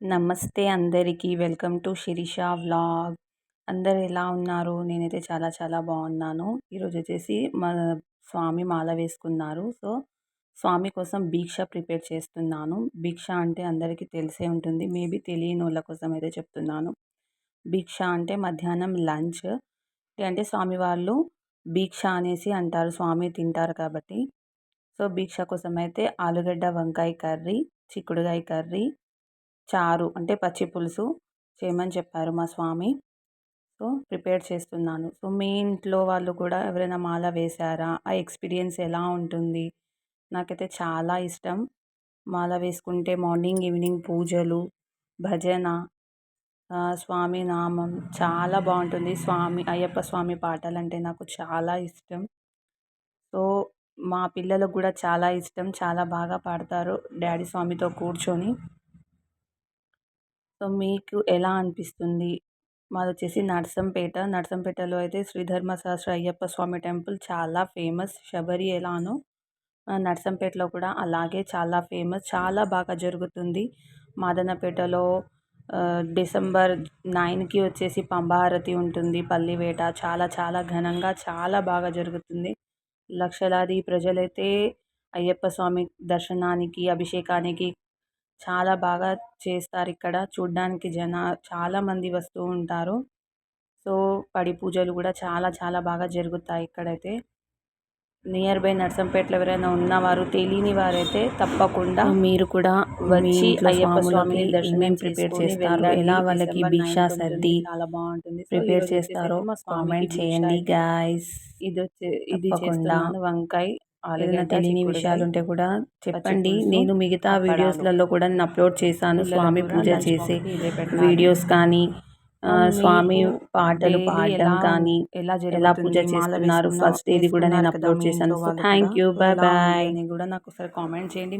నమస్తే అందరికీ. Welcome to Shirisha vlog. అందరూ ఎలా ఉన్నారు? నేనైతే చాలా చాలా బాగున్నాను. ఈరోజు వచ్చేసి మా స్వామి మాల వేసుకున్నారు. సో స్వామి కోసం భిక్ష ప్రిపేర్ చేస్తున్నాను. భిక్ష అంటే అందరికీ తెలిసే ఉంటుంది. మేబీ తెలియని వాళ్ళ కోసం అయితే చెప్తున్నాను. భిక్ష అంటే మధ్యాహ్నం లంచ్. అంటే స్వామి వాళ్ళు భిక్ష అనేసి అంటారు, స్వామి తింటారు కాబట్టి. సో భిక్ష కోసం అయితే ఆలుగడ్డ వంకాయ కర్రీ, చిక్కుడుగాయ కర్రీ, చారు అంటే పచ్చి పులుసు చేయమని చెప్పారు మా స్వామి. సో ప్రిపేర్ చేస్తున్నాను. సో మీ ఇంట్లో వాళ్ళు కూడా ఎవరైనా మాల వేశారా? ఆ ఎక్స్పీరియన్స్ ఎలా ఉంటుంది? నాకైతే చాలా ఇష్టం. మాల వేసుకుంటే మార్నింగ్ ఈవినింగ్ పూజలు, భజన, స్వామి నామం చాలా బాగుంటుంది. అయ్యప్ప స్వామి పాటలు అంటే నాకు చాలా ఇష్టం. సో మా పిల్లలకు కూడా చాలా ఇష్టం. చాలా బాగా పాడతారు డాడీ స్వామితో కూర్చొని. సో మీకు ఎలా అనిపిస్తుంది? మాదొచ్చేసి నర్సంపేటలో అయితే శ్రీధర్మ సహస్ర అయ్యప్ప స్వామి టెంపుల్ చాలా ఫేమస్. శబరి ఎలానో నర్సంపేటలో కూడా అలాగే చాలా ఫేమస్. చాలా బాగా జరుగుతుంది. మాదనపేటలో డిసెంబర్ 9కి వచ్చేసి పంబహారతి ఉంటుంది. పల్లివేట చాలా చాలా ఘనంగా చాలా బాగా జరుగుతుంది. లక్షలాది ప్రజలైతే అయ్యప్ప స్వామి దర్శనానికి, అభిషేకానికి చాలా బాగా చేస్తారు. ఇక్కడ చూడ్డానికి చాలామంది వస్తూ ఉంటారు. సో పడి పూజలు కూడా చాలా చాలా బాగా జరుగుతాయి ఇక్కడైతే. నియర్ బై నర్సంపేటలో ఎవరైనా ఉన్నవారు, తెలియని వారైతే తప్పకుండా మీరు కూడా వచ్చి అయ్యప్ప స్వామిని దర్శనం ప్రిపేర్ చేస్తారు. ఎలా వాళ్ళకి భిక్ష సర్ది చాలా బాగుంటుంది. ప్రిపేర్ చేస్తారో కామెంట్ చేయండి గాయస్. ఇది చేస్తున్నాను వంకాయ. ఏదైనా తెలియని విషయాలు ఉంటే కూడా చెప్పండి. నేను మిగతా వీడియోస్లలో కూడా నేను అప్లోడ్ చేశాను. స్వామి పూజ చేసే వీడియోస్ కానీ, స్వామి పాటలు పాడడం కానీ, ఎలా పూజ చేస్తున్నారు ఫస్ట్ ఇది కూడా నేను అప్లోడ్ చేశాను. So thank you, bye bye. కూడా నాకు ఒకసారి కామెంట్ చేయండి.